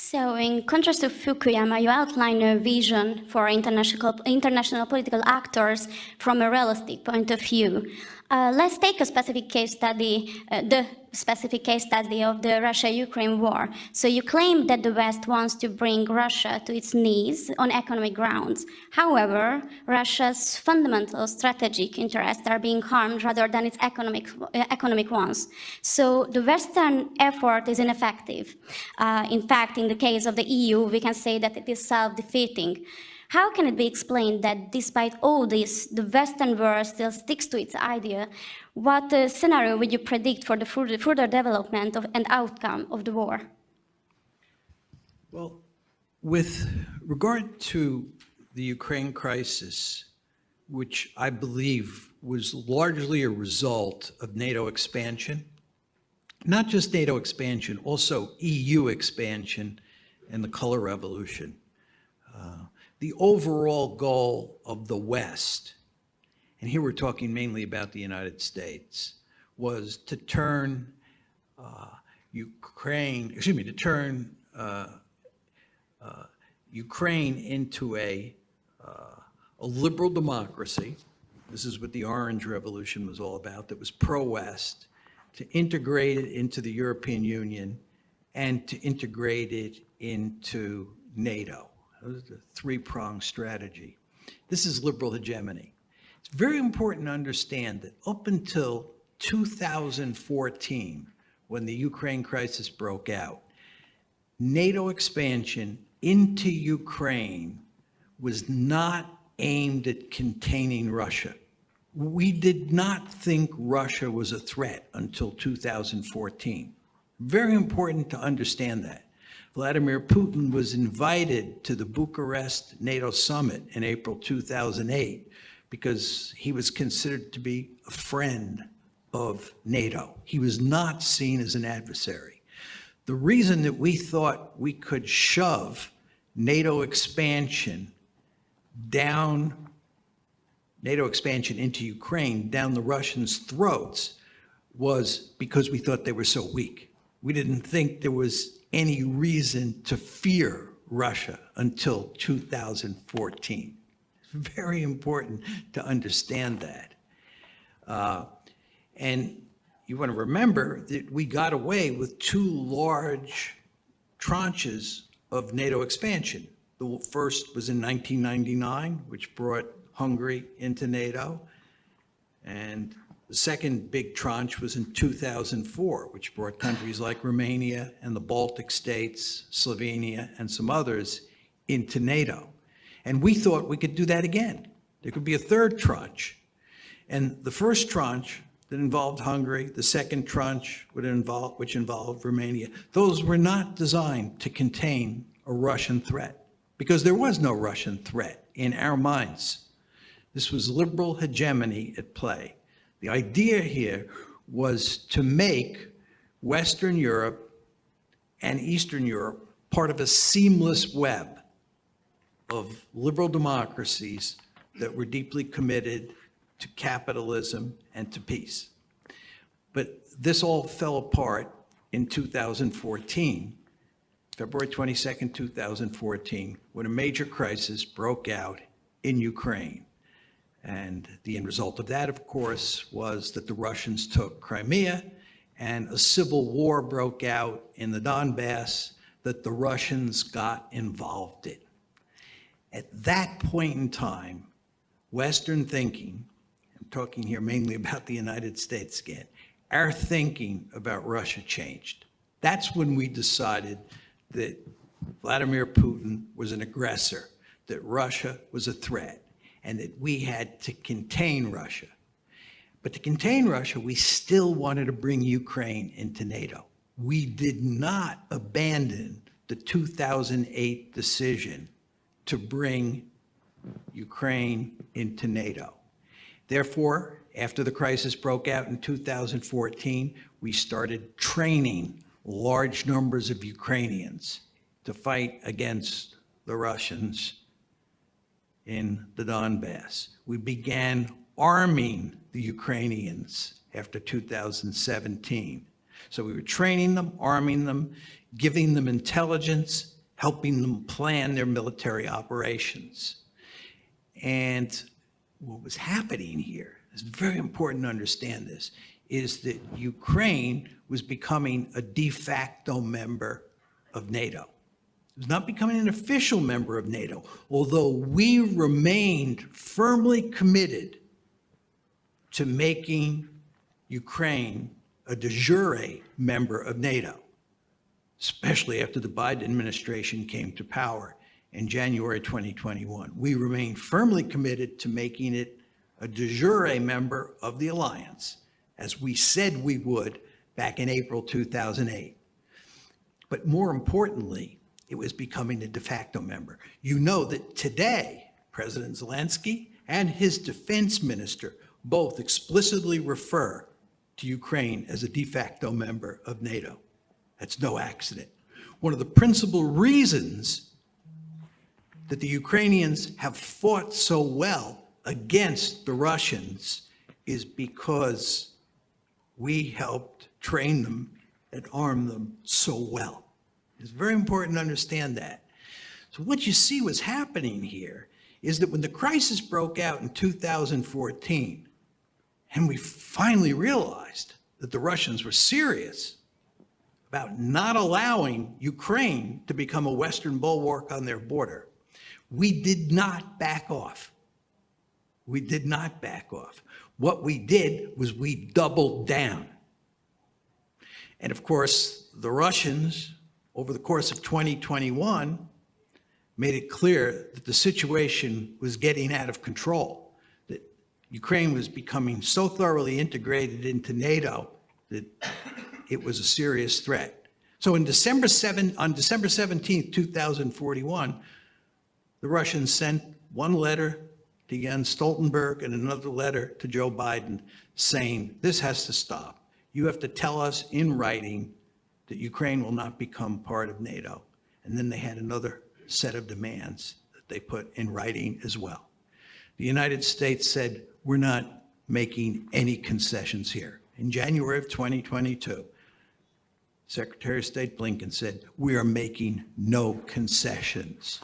So, in contrast to Fukuyama, you outline a vision for international political actors from a realistic point of view. Let's take a specific case study, the specific case study of the Russia-Ukraine war. So you claim that the West wants to bring Russia to its knees on economic grounds. However, Russia's fundamental strategic interests are being harmed rather than its economic ones. So the Western effort is ineffective. In fact, in the case of the EU, we can say that it is self-defeating. How can it be explained that despite all this, the Western world still sticks to its idea? What scenario would you predict for the further development and outcome of the war? Well, with regard to the Ukraine crisis, which I believe was largely a result of NATO expansion, not just NATO expansion, also EU expansion and the color revolution. The overall goal of the West, and here we're talking mainly about the United States, was to turn Ukraine into a liberal democracy. This is what the Orange Revolution was all about, that was pro-West, to integrate it into the European Union and to integrate it into NATO. That was the three-pronged strategy. This is liberal hegemony. It's very important to understand that up until 2014, when the Ukraine crisis broke out, NATO expansion into Ukraine was not aimed at containing Russia. We did not think Russia was a threat until 2014. Very important to understand that. Vladimir Putin was invited to the Bucharest NATO summit in April 2008 because he was considered to be a friend of NATO. He was not seen as an adversary. The reason that we thought we could shove NATO expansion into Ukraine down the Russians' throats was because we thought they were so weak. We didn't think there was any reason to fear Russia until 2014. It's very important to understand that. And you want to remember that we got away with two large tranches of NATO expansion. The first was in 1999, which brought Hungary into NATO. And the second big tranche was in 2004, which brought countries like Romania and the Baltic states, Slovenia, and some others into NATO. And we thought we could do that again. There could be a third tranche. And the first tranche that involved Hungary, the second tranche which involved Romania, those were not designed to contain a Russian threat, because there was no Russian threat in our minds. This was liberal hegemony at play. The idea here was to make Western Europe and Eastern Europe part of a seamless web of liberal democracies that were deeply committed to capitalism and to peace. But this all fell apart in 2014, February 22nd, 2014, when a major crisis broke out in Ukraine. And the end result of that, of course, was that the Russians took Crimea and a civil war broke out in the Donbass that the Russians got involved in. At that point in time, Western thinking, I'm talking here mainly about the United States again, our thinking about Russia changed. That's when we decided that Vladimir Putin was an aggressor, that Russia was a threat, and that we had to contain Russia. But to contain Russia, we still wanted to bring Ukraine into NATO. We did not abandon the 2008 decision to bring Ukraine into NATO. Therefore, after the crisis broke out in 2014, we started training large numbers of Ukrainians to fight against the Russians in the Donbass. We began arming the Ukrainians after 2017. So we were training them, arming them, giving them intelligence, helping them plan their military operations. And what was happening here, it's very important to understand this, is that Ukraine was becoming a de facto member of NATO. It was not becoming an official member of NATO, although we remained firmly committed to making Ukraine a de jure member of NATO, especially after the Biden administration came to power in January 2021. We remain firmly committed to making it a de jure member of the alliance, as we said we would back in April 2008. But more importantly, it was becoming a de facto member. You know that today, President Zelensky and his defense minister both explicitly refer to Ukraine as a de facto member of NATO. That's no accident. One of the principal reasons that the Ukrainians have fought so well against the Russians is because we helped train them and arm them so well. It's very important to understand that. So what you see what's happening here is that when the crisis broke out in 2014, and we finally realized that the Russians were serious about not allowing Ukraine to become a Western bulwark on their border, we did not back off. We did not back off. What we did was we doubled down. And of course, the Russians, over the course of 2021, made it clear that the situation was getting out of control, that Ukraine was becoming so thoroughly integrated into NATO that it was a serious threat. So on December 17th, 2041, the Russians sent one letter to Jens Stoltenberg and another letter to Joe Biden saying, this has to stop. You have to tell us in writing that Ukraine will not become part of NATO. And then they had another set of demands that they put in writing as well. The United States said, we're not making any concessions here. In January of 2022, Secretary of State Blinken said, we are making no concessions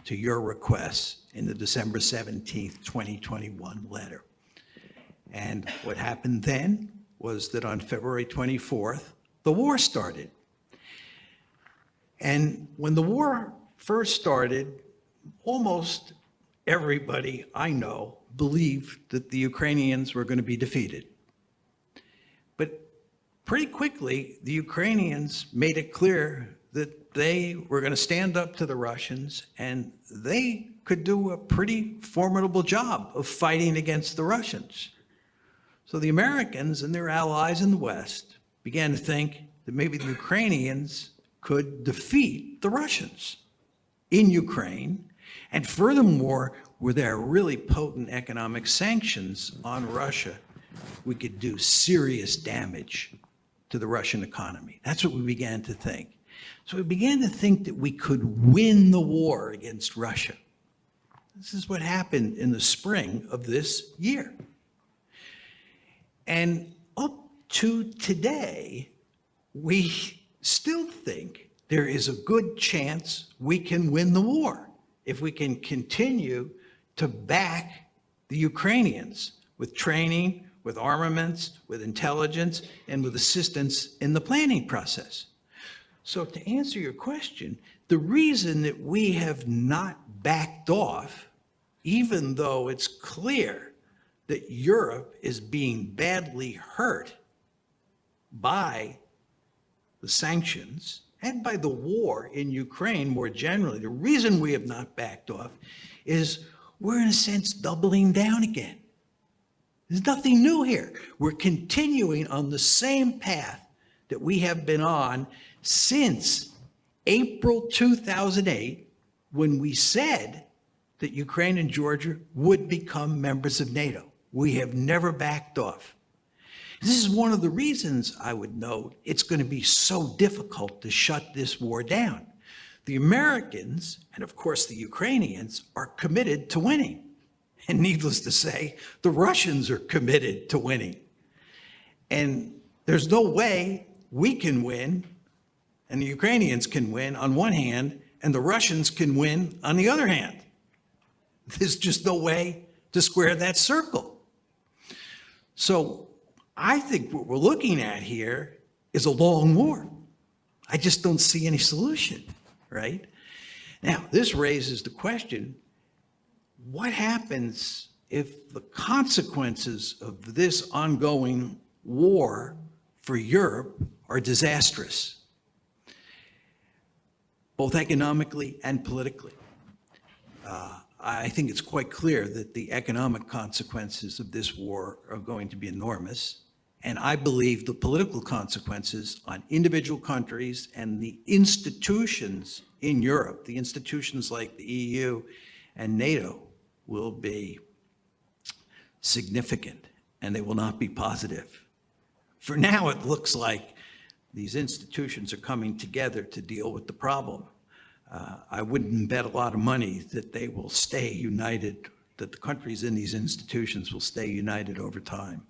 to your requests in the December 17th, 2021 letter. And what happened then was that on February 24th, the war started. And when the war first started, almost everybody I know believed that the Ukrainians were going to be defeated. But pretty quickly, the Ukrainians made it clear that they were going to stand up to the Russians, and they could do a pretty formidable job of fighting against the Russians. So the Americans and their allies in the West began to think that maybe the Ukrainians could defeat the Russians in Ukraine. And furthermore, with their really potent economic sanctions on Russia, we could do serious damage to the Russian economy. That's what we began to think. So we began to think that we could win the war against Russia. This is what happened in the spring of this year. And up to today, we still think there is a good chance we can win the war if we can continue to back the Ukrainians with training, with armaments, with intelligence, and with assistance in the planning process. So to answer your question, the reason that we have not backed off, even though it's clear that Europe is being badly hurt by the sanctions and by the war in Ukraine more generally, the reason we have not backed off is we're in a sense doubling down again. There's nothing new here. We're continuing on the same path that we have been on since April 2008, when we said that Ukraine and Georgia would become members of NATO. We have never backed off. This is one of the reasons I would note it's going to be so difficult to shut this war down. The Americans, and of course the Ukrainians, are committed to winning. And needless to say, the Russians are committed to winning. And there's no way we can win and the Ukrainians can win on one hand and the Russians can win on the other hand. There's just no way to square that circle. So I think what we're looking at here is a long war. I just don't see any solution, right? Now, this raises the question, what happens if the consequences of this ongoing war for Europe are disastrous, both economically and politically? I think it's quite clear that the economic consequences of this war are going to be enormous. And I believe the political consequences on individual countries and the institutions in Europe, the institutions like the EU and NATO, will be significant, and they will not be positive. For now, it looks like these institutions are coming together to deal with the problem. I wouldn't bet a lot of money that they will stay united, that the countries in these institutions will stay united over time.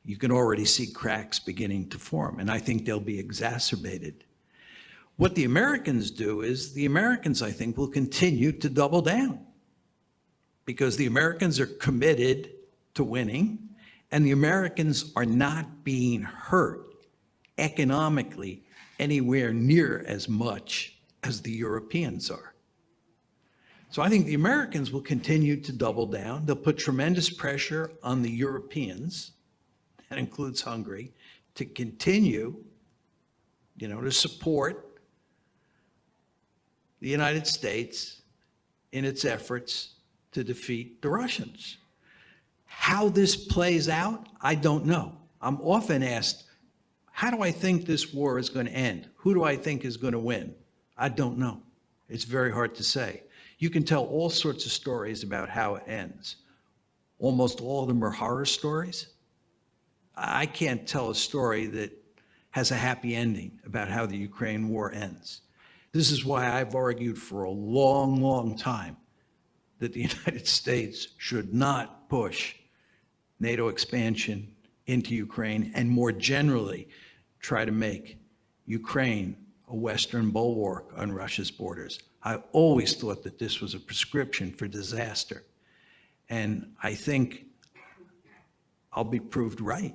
You can already see cracks beginning to form, and I think they'll be exacerbated. What the Americans do is the Americans, I think, will continue to double down because the Americans are committed to winning, and the Americans are not being hurt economically anywhere near as much as the Europeans are. So I think the Americans will continue to double down. They'll put tremendous pressure on the Europeans, that includes Hungary, to continue, to support the United States in its efforts to defeat the Russians. How this plays out, I don't know. I'm often asked, how do I think this war is going to end? Who do I think is going to win? I don't know. It's very hard to say. You can tell all sorts of stories about how it ends. Almost all of them are horror stories. I can't tell a story that has a happy ending about how the Ukraine war ends. This is why I've argued for a long, long time that the United States should not push NATO expansion into Ukraine and more generally try to make Ukraine a Western bulwark on Russia's borders. I always thought that this was a prescription for disaster. And I think I'll be proved right.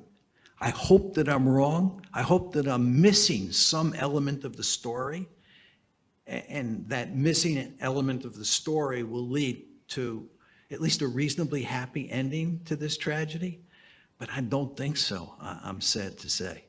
I hope that I'm wrong. I hope that I'm missing some element of the story. And that missing element of the story will lead to at least a reasonably happy ending to this tragedy. But I don't think so, I'm sad to say.